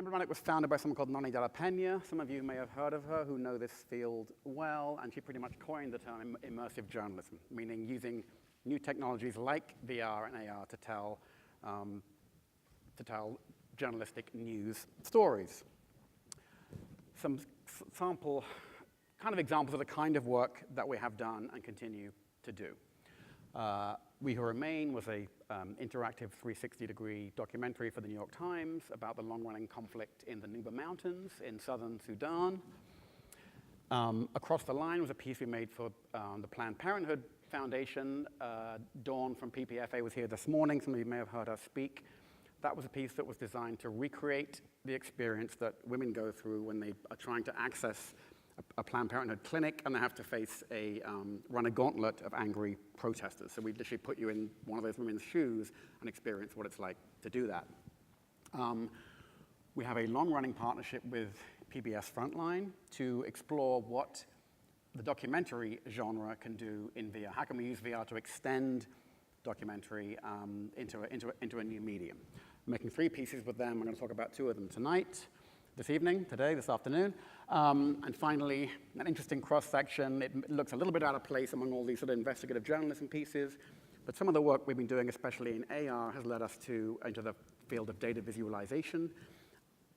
Emblematic was founded by someone called Nani de la Peña. Some of you may have heard of her who know this field well, and she pretty much coined the term immersive journalism, meaning using new technologies like VR and AR to tell journalistic news stories. Some sample kind of examples of the kind of work that we have done and continue to do. We Who Remain was a interactive 360-degree documentary for the New York Times about the long-running conflict in the Nuba Mountains in southern Sudan. Across the Line was a piece we made for the Planned Parenthood Foundation. Dawn from PPFA was here this morning. Some of you may have heard her speak. That was a piece that was designed to recreate the experience that women go through when they are trying to access a Planned Parenthood clinic and they have to face run a gauntlet of angry protesters. So we literally put you in one of those women's shoes and experience what it's like to do that. We have a long-running partnership with PBS Frontline to explore what the documentary genre can do in VR. How can we use VR to extend documentary into a new medium? I'm making 3 pieces with them. I'm going to talk about 2 of them tonight, this evening, today, this afternoon. And finally, an interesting cross-section. It looks a little bit out of place among all these sort of investigative journalism pieces, but some of the work we've been doing, especially in AR, has led us into the field of data visualization,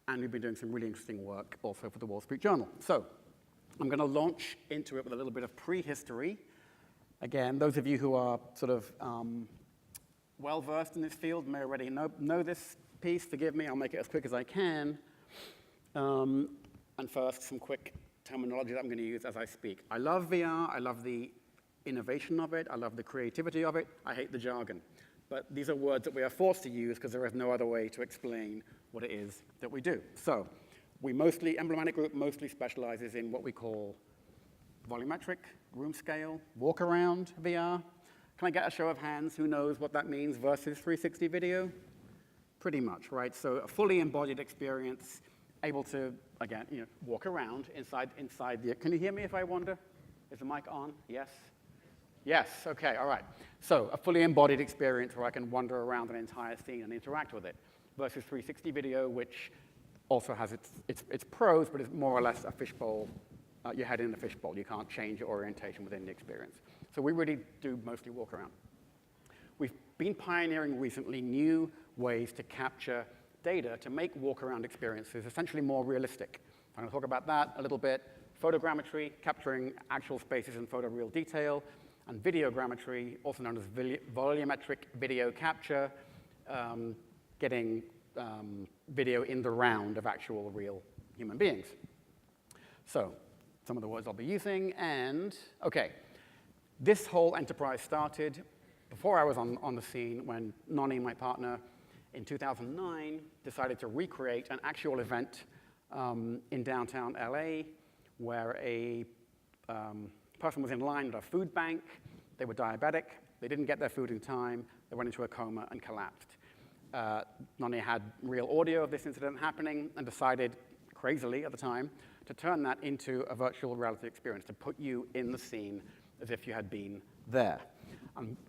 and we've been doing some really interesting work also for the Wall Street Journal. So I'm going to launch into it with a little bit of prehistory. Again, those of you who are sort of well-versed in this field may already know this piece. Forgive me, I'll make it as quick as I can. And first, some quick terminology that I'm going to use as I speak. I love VR. I love the innovation of it. I love the creativity of it. I hate the jargon. But these are words that we are forced to use because there is no other way to explain what it is that we do. So Emblematic Group mostly specializes in what we call volumetric, room scale, walk around VR. Can I get a show of hands who knows what that means versus 360 video? Pretty much, right? So a fully embodied experience, able to, again, walk around inside the, can you hear me if I wander? Is the mic on? Yes? Yes, okay, all right. So a fully embodied experience where I can wander around an entire scene and interact with it versus 360 video, which also has its pros, but is more or less a fishbowl, your head in a fishbowl. You can't change your orientation within the experience. So we really do mostly walk around. We've been pioneering recently new ways to capture data to make walk-around experiences essentially more realistic. I'm going to talk about that a little bit. Photogrammetry, capturing actual spaces in photoreal detail, and videogrammetry, also known as volumetric video capture, getting video in the round of actual real human beings. So some of the words I'll be using, and okay. This whole enterprise started before I was on the scene when Nani, my partner, in 2009, decided to recreate an actual event in downtown LA where a person was in line at a food bank. They were diabetic. They didn't get their food in time. They went into a coma and collapsed. Nani had real audio of this incident happening and decided, crazily at the time, to turn that into a virtual reality experience, to put you in the scene as if you had been there.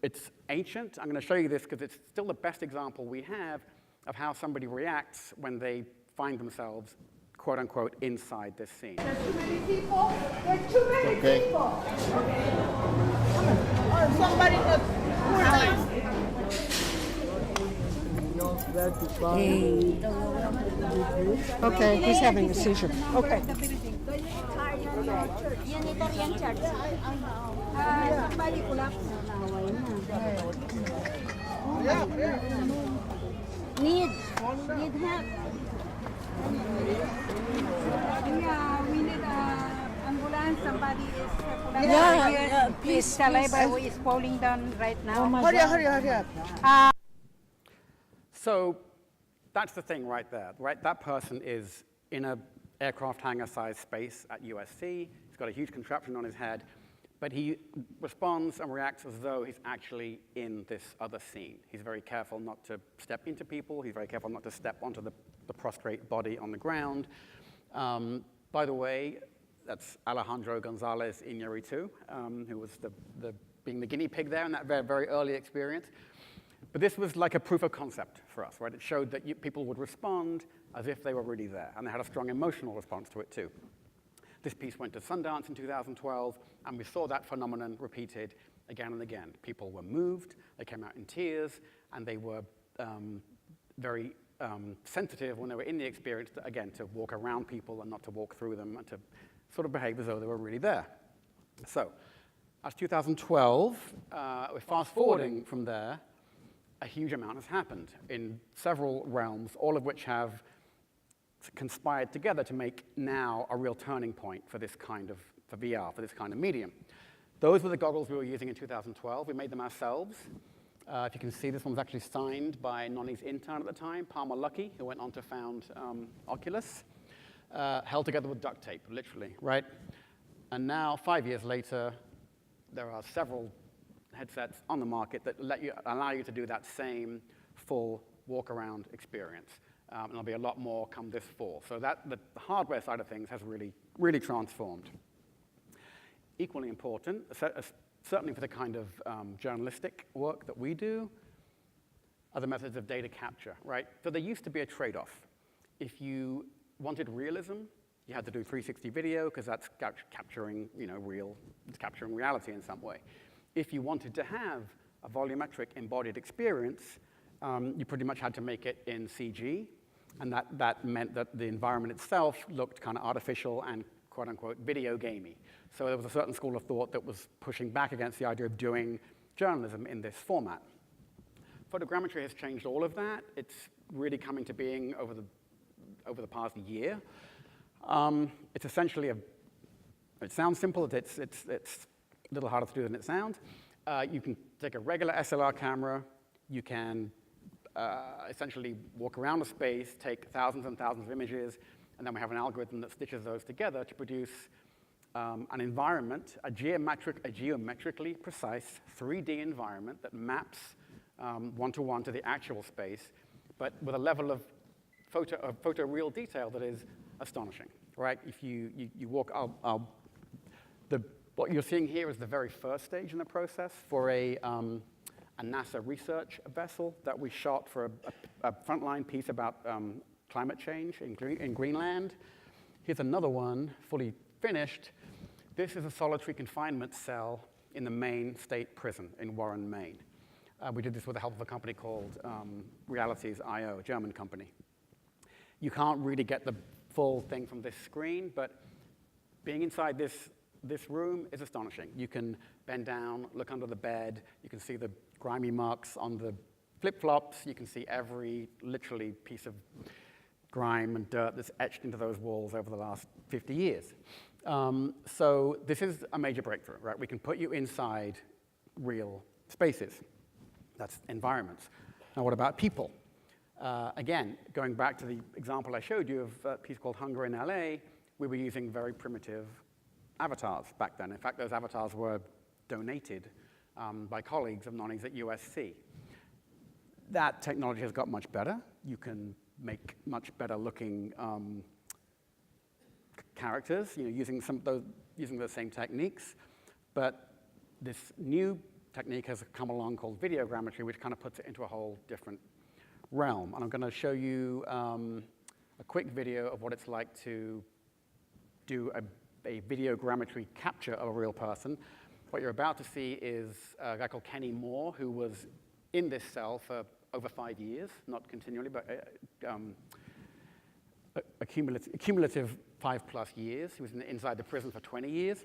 It's ancient. I'm going to show you this because it's still the best example we have of how somebody reacts when they find themselves, quote unquote, inside this scene. There's too many people. There's too many people. Oh, somebody Okay, he's having a seizure. Okay. Somebody collapsed. Need help. Yeah, we need ambulance. Somebody is collapsed. Please. Saliva is falling down right now. Hurry up. So that's the thing right there, right? That person is in an aircraft hangar-sized space at USC. He's got a huge contraption on his head, but he responds and reacts as though he's actually in this other scene. He's very careful not to step into people. He's very careful not to step onto the prostrate body on the ground. By the way, that's Alejandro Gonzalez Iñárritu, who was being the guinea pig there in that very, very early experience. But this was like a proof of concept for us, right? It showed that people would respond as if they were really there, and they had a strong emotional response to it too. This piece went to Sundance in 2012, and we saw that phenomenon repeated again and again. People were moved, they came out in tears, and they were very sensitive when they were in the experience, again, to walk around people and not to walk through them, and to sort of behave as though they were really there. So, as 2012, we're fast-forwarding from there, a huge amount has happened in several realms, all of which have conspired together to make now a real turning point for this kind of, for VR, for this kind of medium. Those were the goggles we were using in 2012. We made them ourselves. If you can see, this one was actually signed by Nonny's intern at the time, Palmer Luckey, who went on to found Oculus, held together with duct tape, literally, right? And now, 5 years later, there are several headsets on the market that allow you to do that same full walk-around experience. And there'll be a lot more come this fall. So the hardware side of things has really, really transformed. Equally important, certainly for the kind of journalistic work that we do, are the methods of data capture, right? So there used to be a trade-off. If you wanted realism, you had to do 360 video, because that's capturing, it's capturing reality in some way. If you wanted to have a volumetric embodied experience, you pretty much had to make it in CG, and that meant that the environment itself looked kind of artificial and quote-unquote video gamey. So there was a certain school of thought that was pushing back against the idea of doing journalism in this format. Photogrammetry has changed all of that. It's really coming to being over the past year. It's essentially it sounds simple, it's a little harder to do than it sounds. You can take a regular SLR camera, you can essentially walk around a space, take thousands and thousands of images, and then we have an algorithm that stitches those together to produce an environment, a geometrically precise 3D environment that maps one-to-one to the actual space, but with a level of photoreal detail that is astonishing, right? If you walk, what you're seeing here is the very first stage in the process for a NASA research vessel that we shot for a frontline piece about climate change in Greenland. Here's another one, fully finished. This is a solitary confinement cell in the Maine State Prison in Warren, Maine. We did this with the help of a company called Realities.io, a German company. You can't really get the full thing from this screen, but being inside this room is astonishing. You can bend down, look under the bed, you can see the grimy marks on the flip-flops, you can see every, literally, piece of grime and dirt that's etched into those walls over the last 50 years. So this is a major breakthrough, right? We can put you inside real spaces. That's environments. Now what about people? Again, going back to the example I showed you of a piece called Hunger in LA, we were using very primitive avatars back then. In fact, those avatars were donated by colleagues of Nonny's at USC. That technology has got much better. You can make much better looking characters, using those same techniques. But this new technique has come along called videogrammetry, which kind of puts it into a whole different realm. And I'm going to show you a quick video of what it's like to do a videogrammetry capture of a real person. What you're about to see is a guy called Kenny Moore, who was in this cell for over 5 years, not continually, but a cumulative 5+ years. He was inside the prison for 20 years.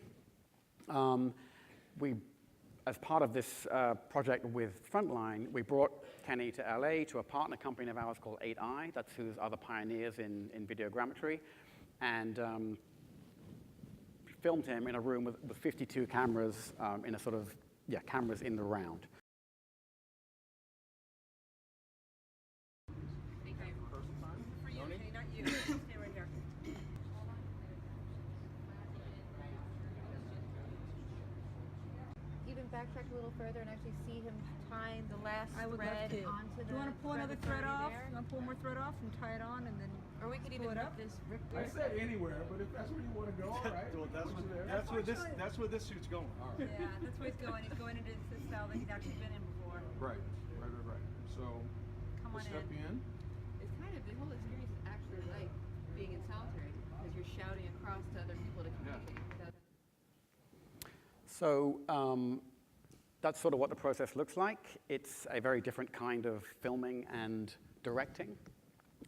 As part of this project with Frontline, we brought Kenny to LA to a partner company of ours called 8i. That's who's other pioneers in videogrammetry. And filmed him in a room with 52 cameras in a sort of, cameras in the round. Even backtrack a little further and actually see him tying the last thread onto the. Do you want to pull another thread off? You want to pull more thread off and tie it on, and then Or we could even pull it up? rip I this. said anywhere, but if that's where you want to go, all right. Well, that's where this suit's going. Yeah, that's where he's going. He's going into the cell that he's actually been in before. Right. So Come we'll on step in. in. It's kind of, the whole experience is actually like being in solitary because you're shouting across to other people to communicate. So that's sort of what the process looks like. It's a very different kind of filming and directing.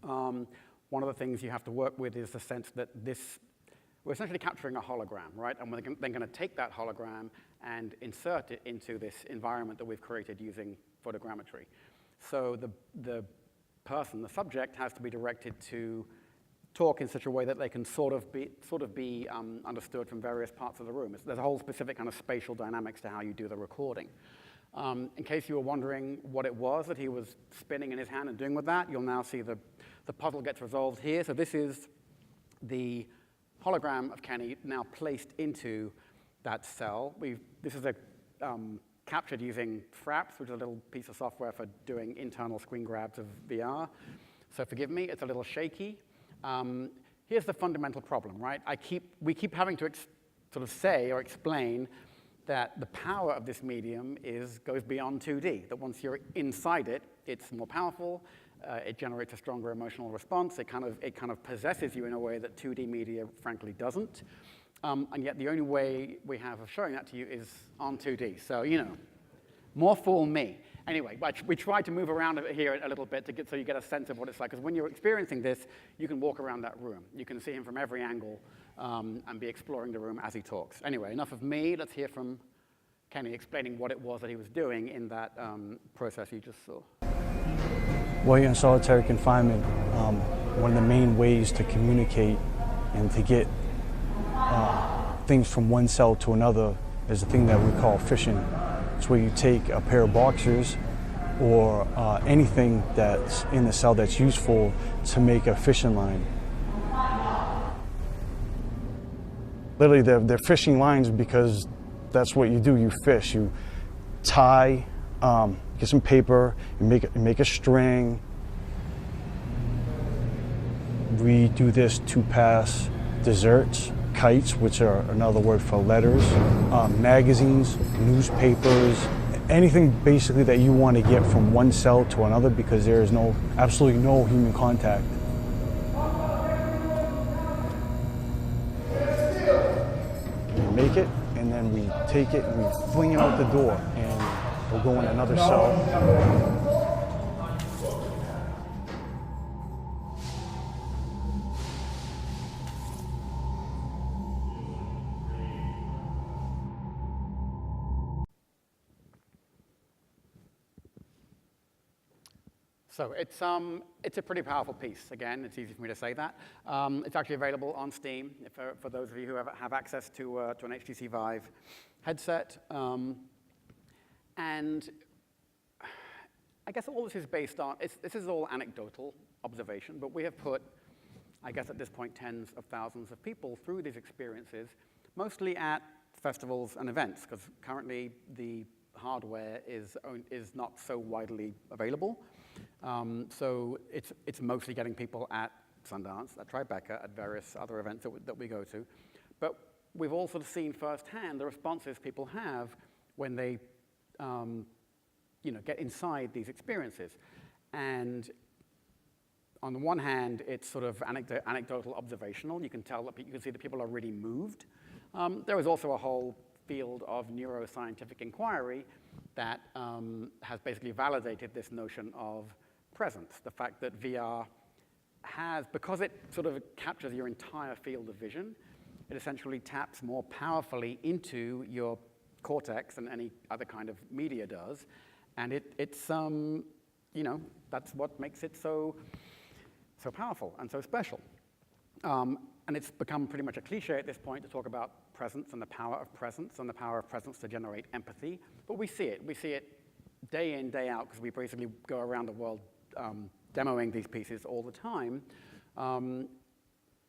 One of the things you have to work with is the sense that we're essentially capturing a hologram, right? And we're then going to take that hologram and insert it into this environment that we've created using photogrammetry. So the person, the subject, has to be directed to talk in such a way that they can sort of be understood from various parts of the room. There's a whole specific kind of spatial dynamics to how you do the recording. In case you were wondering what it was that he was spinning in his hand and doing with that, you'll now see the puzzle gets resolved here. So this is the hologram of Kenny now placed into that cell. This is captured using Fraps, which is a little piece of software for doing internal screen grabs of VR. So forgive me, it's a little shaky. Here's the fundamental problem, right? We keep having to sort of say or explain that the power of this medium goes beyond 2D, that once you're inside it, it's more powerful, it generates a stronger emotional response, it kind of possesses you in a way that 2D media frankly doesn't. And yet the only way we have of showing that to you is on 2D. So, more fool me. Anyway, we tried to move around here a little bit so you get a sense of what it's like. Because when you're experiencing this, you can walk around that room. You can see him from every angle and be exploring the room as he talks. Anyway, enough of me. Let's hear from Kenny explaining what it was that he was doing in that process you just saw. While you're in solitary confinement, one of the main ways to communicate and to get things from one cell to another is a thing that we call fishing. It's where you take a pair of boxers or anything that's in the cell that's useful to make a fishing line. Literally, they're fishing lines because that's what you do. You fish. You tie, get some paper, you make a string. We do this to pass desserts, kites, which are another word for letters, magazines, newspapers, anything basically that you want to get from one cell to another because there is absolutely no human contact. We make it, and then we take it and we fling it out the door, and we'll go in another cell. So it's a pretty powerful piece. Again, it's easy for me to say that. It's actually available on Steam for those of you who have access to an HTC Vive headset. And I guess all this is based on, this is all anecdotal observation, but we have put, I guess at this point, tens of thousands of people through these experiences, mostly at festivals and events, because currently the hardware is not so widely available. So it's mostly getting people at Sundance, at Tribeca, at various other events that we go to. But we've also seen firsthand the responses people have when they get inside these experiences. And on the one hand, it's sort of anecdotal observational. You can see that people are really moved. There is also a whole field of neuroscientific inquiry that has basically validated this notion of presence, the fact that VR has, because it sort of captures your entire field of vision, it essentially taps more powerfully into your cortex than any other kind of media does, and it's that's what makes it so powerful and so special. And it's become pretty much a cliche at this point to talk about presence and the power of presence and the power of presence to generate empathy. But we see it. We see it day in, day out, because we basically go around the world demoing these pieces all the time.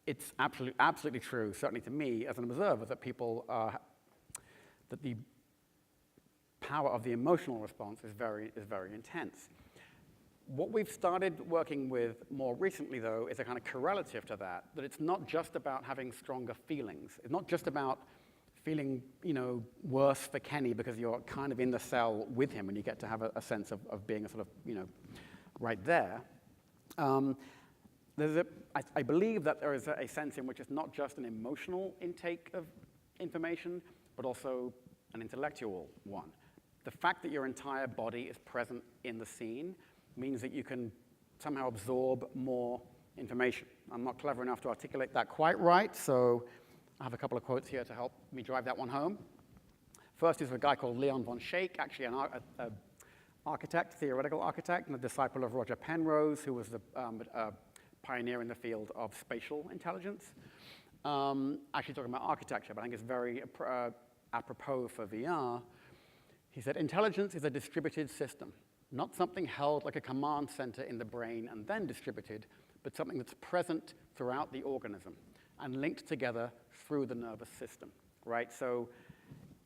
It's absolutely true, certainly to me as an observer, that that the power of the emotional response is very intense. What we've started working with more recently, though, is a kind of correlative to that it's not just about having stronger feelings. It's not just about feeling, worse for Kenny because you're kind of in the cell with him and you get to have a sense of being a sort of, right there. I believe that there is a sense in which it's not just an emotional intake of information, but also an intellectual one. The fact that your entire body is present in the scene means that you can somehow absorb more information. I'm not clever enough to articulate that quite right, so I have a couple of quotes here to help me drive that one home. First is a guy called Leon von Schaek, actually an architect, theoretical architect, and a disciple of Roger Penrose, who was the pioneer in the field of spatial intelligence. Actually talking about architecture, but I think it's very apropos for VR. He said, intelligence is a distributed system, not something held like a command center in the brain and then distributed, but something that's present throughout the organism and linked together through the nervous system, right? So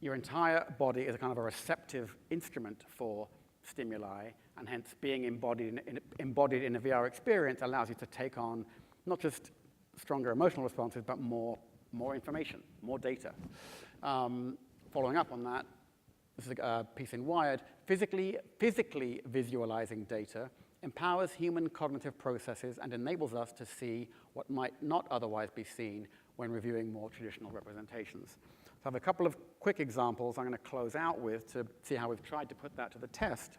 your entire body is a kind of a receptive instrument for stimuli, and hence being embodied in a VR experience allows you to take on not just stronger emotional responses, but more information, more data. Following up on that, this is a piece in Wired. Physically visualizing data empowers human cognitive processes and enables us to see what might not otherwise be seen when reviewing more traditional representations. So I have a couple of quick examples I'm going to close out with to see how we've tried to put that to the test.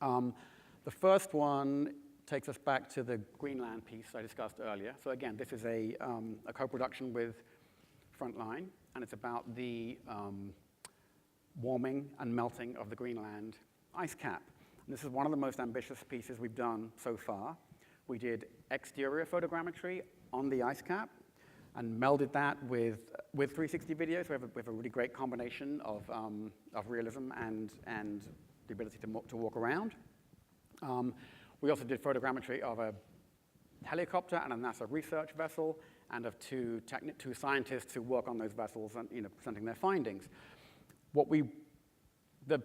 The first one takes us back to the Greenland piece I discussed earlier. So again, this is a co-production with Frontline, and it's about the warming and melting of the Greenland ice cap. And this is one of the most ambitious pieces we've done so far. We did exterior photogrammetry on the ice cap and melded that with 360 videos. We have a really great combination of realism and the ability to walk around. We also did photogrammetry of a helicopter and a NASA research vessel, and of two scientists who work on those vessels and presenting their findings. The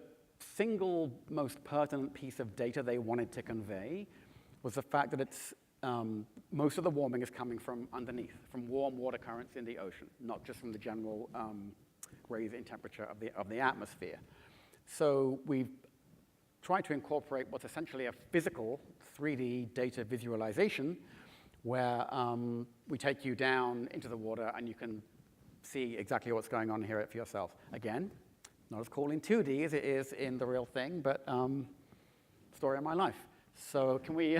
single most pertinent piece of data they wanted to convey was the fact that most of the warming is coming from underneath, from warm water currents in the ocean, not just from the general raise in temperature of the atmosphere. So we've tried to incorporate what's essentially a physical 3D data visualization where we take you down into the water and you can see exactly what's going on here for yourself. Again, not as cool in 2D as it is in the real thing, but story of my life. So can we,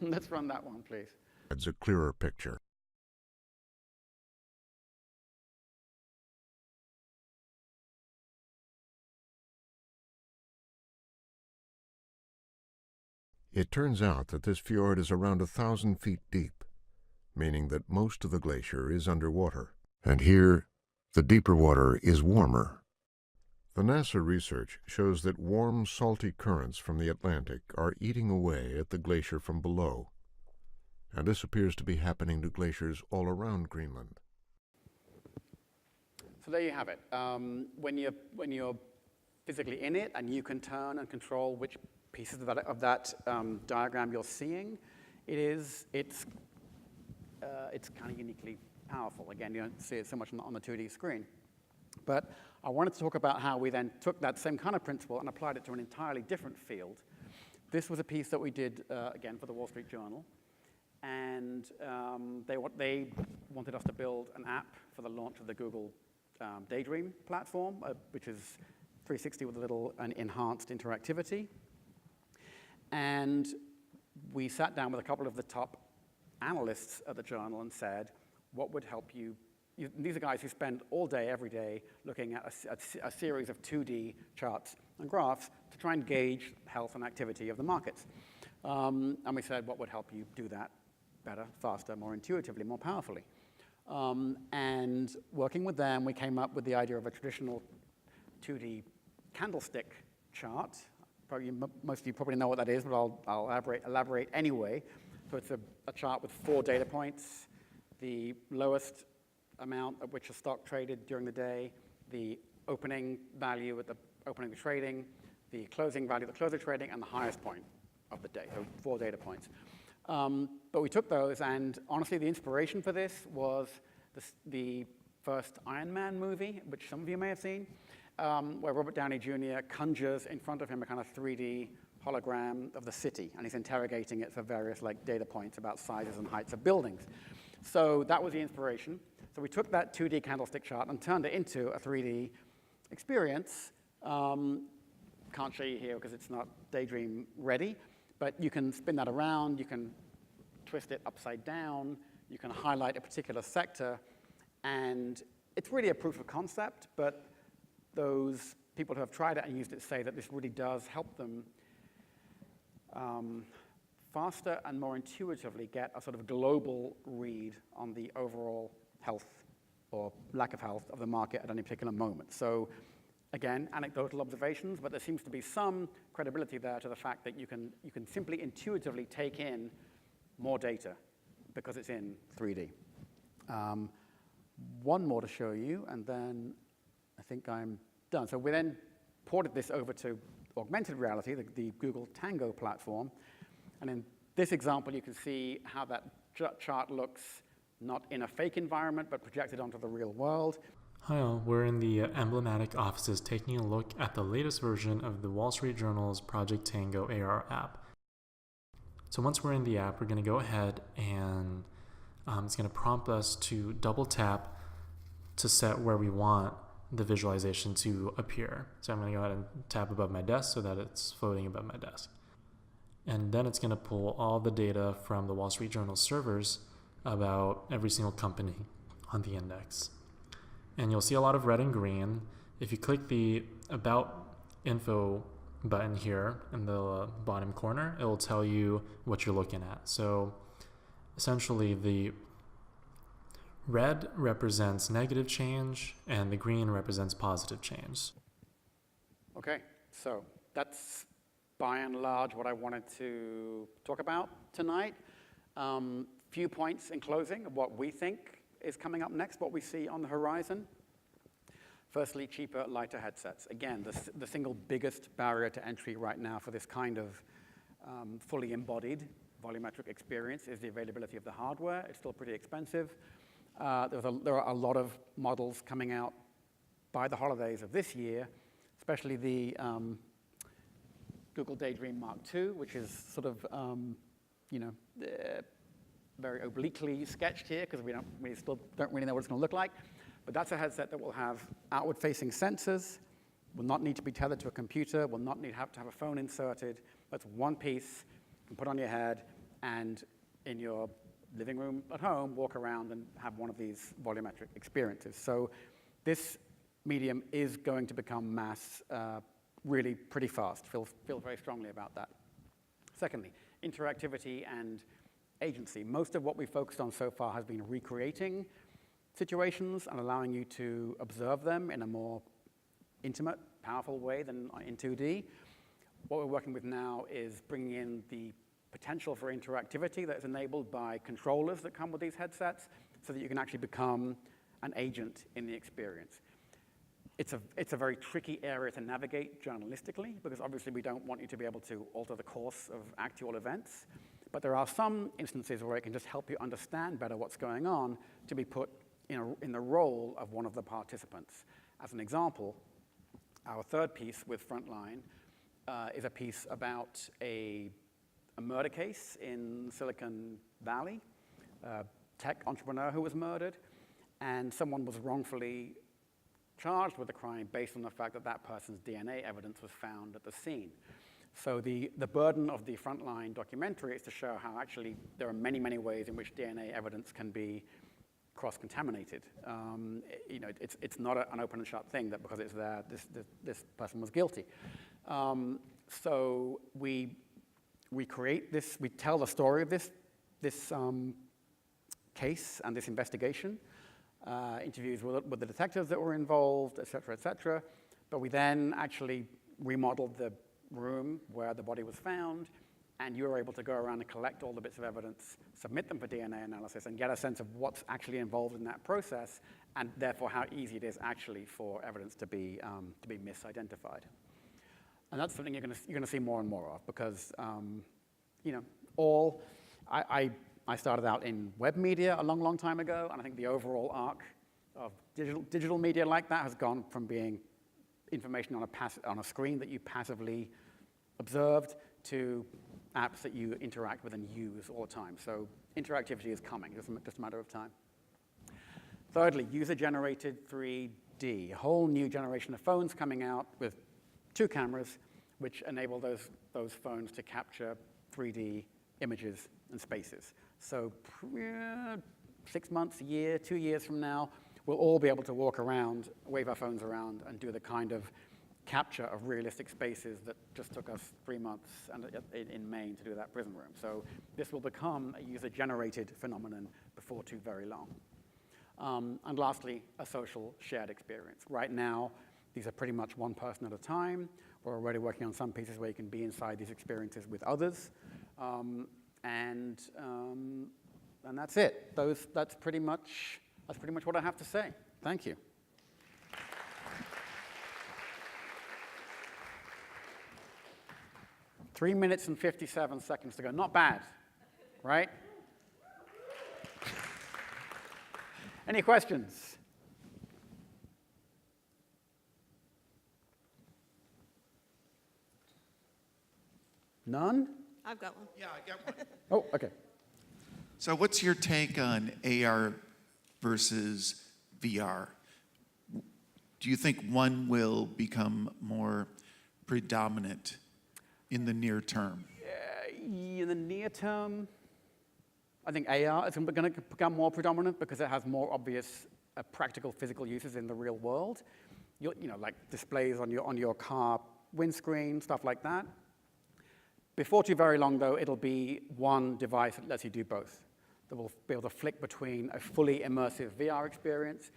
let's run that one, please. Adds a clearer picture. It turns out that this fjord is around 1,000 feet deep, meaning that most of the glacier is underwater. And here, the deeper water is warmer. The NASA research shows that warm, salty currents from the Atlantic are eating away at the glacier from below. And this appears to be happening to glaciers all around Greenland. So there you have it. When you're physically in it and you can turn and control which pieces of that diagram you're seeing, it's kind of uniquely powerful. Again, you don't see it so much on the 2D screen. But I wanted to talk about how we then took that same kind of principle and applied it to an entirely different field. This was a piece that we did, again, for the Wall Street Journal. And they wanted us to build an app for the launch of the Google Daydream platform, which is 360 with a little enhanced interactivity. And we sat down with a couple of the top analysts at the journal and said, what would help you? These are guys who spend all day, every day, looking at a series of 2D charts and graphs to try and gauge health and activity of the markets. And we said, what would help you do that better, faster, more intuitively, more powerfully? And working with them, we came up with the idea of a traditional 2D candlestick chart. Most of you probably know what that is, but I'll elaborate anyway. So it's a chart with 4 data points, the lowest amount at which a stock traded during the day, the opening value at the opening of the trading, the closing value at the close of trading, and the highest point of the day, so 4 data points. But we took those, and honestly, the inspiration for this was the first Iron Man movie, which some of you may have seen, where Robert Downey Jr. conjures in front of him a kind of 3D hologram of the city, and he's interrogating it for various data points about sizes and heights of buildings. So that was the inspiration. So we took that 2D candlestick chart and turned it into a 3D experience. Can't show you here because it's not Daydream ready, but you can spin that around, you can twist it upside down, you can highlight a particular sector, and it's really a proof of concept, but those people who have tried it and used it say that this really does help them faster and more intuitively get a sort of global read on the overall health or lack of health of the market at any particular moment. So again, anecdotal observations, but there seems to be some credibility there to the fact that you can simply intuitively take in more data because it's in 3D. One more to show you, and then I think I'm done. So we then ported this over to augmented reality, the Google Tango platform. And in this example, you can see how that chart looks not in a fake environment, but projected onto the real world. Hi all, we're in the Emblematic offices taking a look at the latest version of the Wall Street Journal's Project Tango AR app. So once we're in the app, we're going to go ahead and it's going to prompt us to double tap to set where we want the visualization to appear. So I'm going to go ahead and tap above my desk so that it's floating above my desk. And then it's going to pull all the data from the Wall Street Journal servers about every single company on the index. And you'll see a lot of red and green. If you click the About Info button here in the bottom corner, it will tell you what you're looking at. So essentially the red represents negative change and the green represents positive change. Okay, so that's by and large what I wanted to talk about tonight. Few points in closing of what we think is coming up next, what we see on the horizon. Firstly, cheaper, lighter headsets. Again, the single biggest barrier to entry right now for this kind of fully embodied volumetric experience is the availability of the hardware. It's still pretty expensive. There are a lot of models coming out by the holidays of this year, especially the Google Daydream Mark II, which is sort of, very obliquely sketched here because we still don't really know what it's going to look like. But that's a headset that will have outward-facing sensors, will not need to be tethered to a computer, will not have to have a phone inserted. That's one piece you can put on your head and in your living room at home, walk around and have one of these volumetric experiences. So this medium is going to become mass really pretty fast. Feel very strongly about that. Secondly, interactivity and agency. Most of what we focused on so far has been recreating situations and allowing you to observe them in a more intimate, powerful way than in 2D. What we're working with now is bringing in the potential for interactivity that is enabled by controllers that come with these headsets so that you can actually become an agent in the experience. It's a very tricky area to navigate journalistically because obviously we don't want you to be able to alter the course of actual events. But there are some instances where it can just help you understand better what's going on to be put in the role of one of the participants. As an example, our third piece with Frontline is a piece about a murder case in Silicon Valley, a tech entrepreneur who was murdered, and someone was wrongfully charged with a crime based on the fact that that person's DNA evidence was found at the scene. So the burden of the Frontline documentary is to show how actually there are many, many ways in which DNA evidence can be cross-contaminated. It's not an open and shut thing that because it's there, this person was guilty. So we create this, we tell the story of this case and this investigation, interviews with the detectives that were involved, et cetera, but we then actually remodeled the room where the body was found, and you were able to go around and collect all the bits of evidence, submit them for DNA analysis, and get a sense of what's actually involved in that process, and therefore how easy it is actually for evidence to be misidentified. And that's something you're going to see more and more of because, I started out in web media a long, long time ago, and I think the overall arc digital media like that has gone from being information on a screen that you passively observed to apps that you interact with and use all the time. So interactivity is coming, just a matter of time. Thirdly, user-generated 3D, a whole new generation of phones coming out with 2 cameras, which enable those phones to capture 3D images and spaces. So 6 months, a year, 2 years from now, we'll all be able to walk around, wave our phones around, and do the kind of capture of realistic spaces that just took us 3 months in Maine to do that prison room. So this will become a user-generated phenomenon before too very long. And lastly, a social shared experience. Right now, these are pretty much one person at a time. We're already working on some pieces where you can be inside these experiences with others. And that's it. That's pretty much what I have to say. Thank you. Three minutes and 57 seconds to go. Not bad, right? Any questions? None? I've got one. Yeah, I got one. Oh, okay. So what's your take on AR versus VR? Do you think one will become more predominant in the near term? In the near term, I think AR is going to become more predominant because it has more obvious practical physical uses in the real world. You know, like displays on your car windscreen, stuff like that. Before too very long, though, it'll be one device that lets you do both. That will be able to flick between a fully immersive VR experience.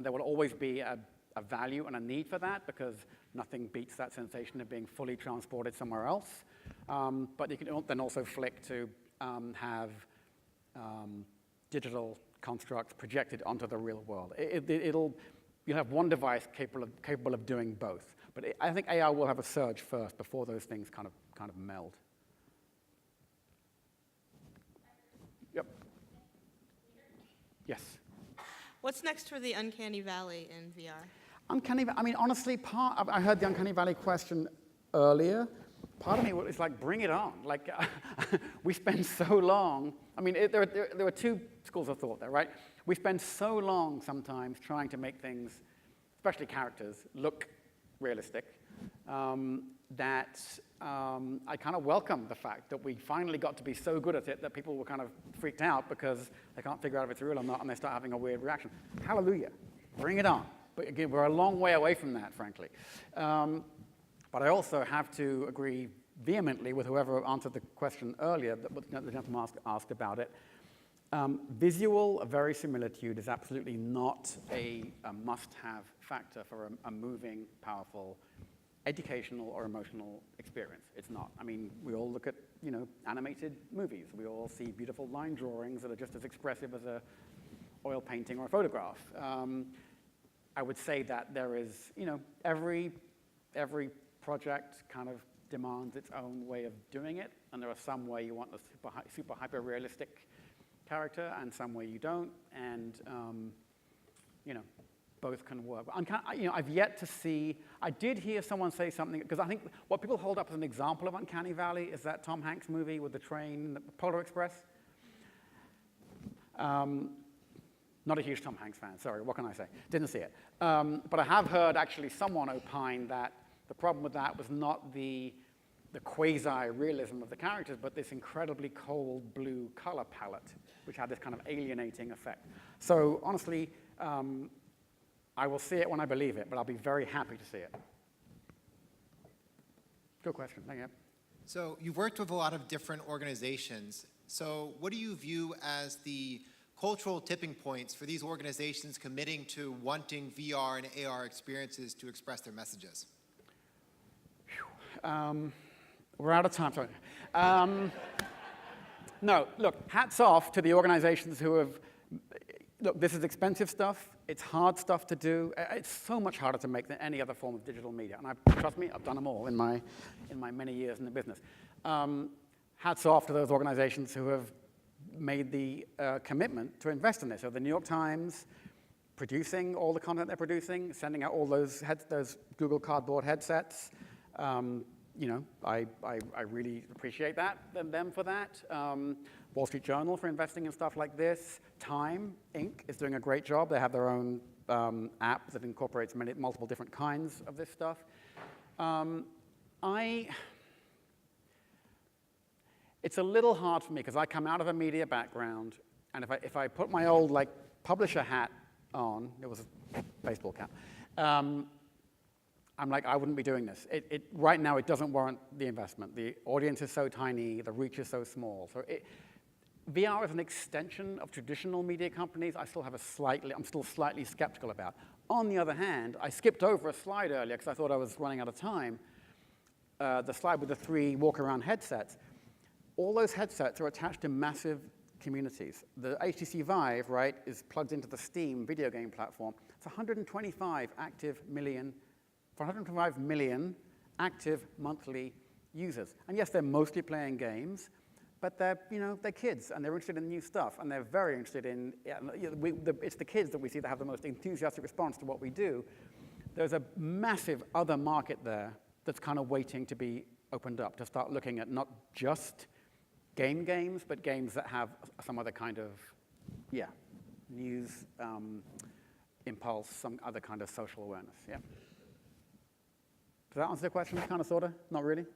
There will always be a value and a need for that because nothing beats that sensation of being fully transported somewhere else. But you can then also flick to have digital constructs projected onto the real world. You'll have one device capable of doing both. But I think AR will have a surge first before those things kind of meld. Yep. Yes. What's next for the Uncanny Valley in VR? Uncanny, I mean, honestly, I heard the Uncanny Valley question earlier. Part of me is like, bring it on. Like, we spend so long. I mean, there were two schools of thought there, right? We spend so long sometimes trying to make things, especially characters, look realistic, that I kind of welcome the fact that we finally got to be so good at it that people were kind of freaked out because they can't figure out if it's real or not, and they start having a weird reaction. Hallelujah. Bring it on. But again, we're a long way away from that, frankly. But I also have to agree vehemently with whoever answered the question earlier, that the gentleman asked about it. Visual verisimilitude is absolutely not a must-have factor for a moving, powerful, educational or emotional experience. It's not. I mean, we all look at, animated movies. We all see beautiful line drawings that are just as expressive as a oil painting or a photograph. I would say that there is, every project kind of demands its own way of doing it, and there are some way you want a super hyper-realistic character, and some way you don't, and both can work. I've yet to see. I did hear someone say something because I think what people hold up as an example of Uncanny Valley is that Tom Hanks movie with the train, the Polar Express. Not a huge Tom Hanks fan. Sorry, what can I say? Didn't see it. But I have heard actually someone opine that the problem with that was not the quasi-realism of the characters, but this incredibly cold blue color palette, which had this kind of alienating effect. So honestly, I will see it when I believe it, but I'll be very happy to see it. Good question. Thank you. So you've worked with a lot of different organizations. So what do you view as the cultural tipping points for these organizations committing to wanting VR and AR experiences to express their messages? We're out of time, sorry. No, look, hats off to the organizations who have, look, this is expensive stuff. It's hard stuff to do. It's so much harder to make than any other form of digital media. And trust me, I've done them all in my many years in the business. Hats off to those organizations who have made the commitment to invest in this. So the New York Times, producing all the content they're producing, sending out all those Google Cardboard headsets. You know, I really appreciate them for that. Wall Street Journal for investing in stuff like this. Time Inc. is doing a great job. They have their own app that incorporates multiple different kinds of this stuff. It's a little hard for me because I come out of a media background, and if I put my old like publisher hat on, it was a baseball cap, I'm like, I wouldn't be doing this. Right now, it doesn't warrant the investment. The audience is so tiny, the reach is so small. So VR is an extension of traditional media companies. I'm still slightly skeptical about. On the other hand, I skipped over a slide earlier because I thought I was running out of time. The slide with the 3 walk-around headsets. All those headsets are attached to massive communities. The HTC Vive, right, is plugged into the Steam video game platform. It's 125 million active monthly users. And yes, they're mostly playing games, but they're kids, and they're interested in new stuff, and they're very interested in, it's the kids that we see that have the most enthusiastic response to what we do. There's a massive other market there that's kind of waiting to be opened up, to start looking at not just games, but games that have some other kind of, news, impulse, some other kind of social awareness, yeah. Does that answer the question, kind of, sort of? Not really?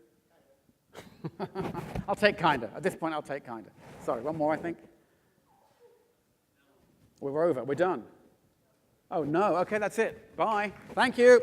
I'll take kinda. At this point, I'll take kinda. Sorry, one more, I think. We're over. We're done. Oh, no. Okay, that's it. Bye. Thank you.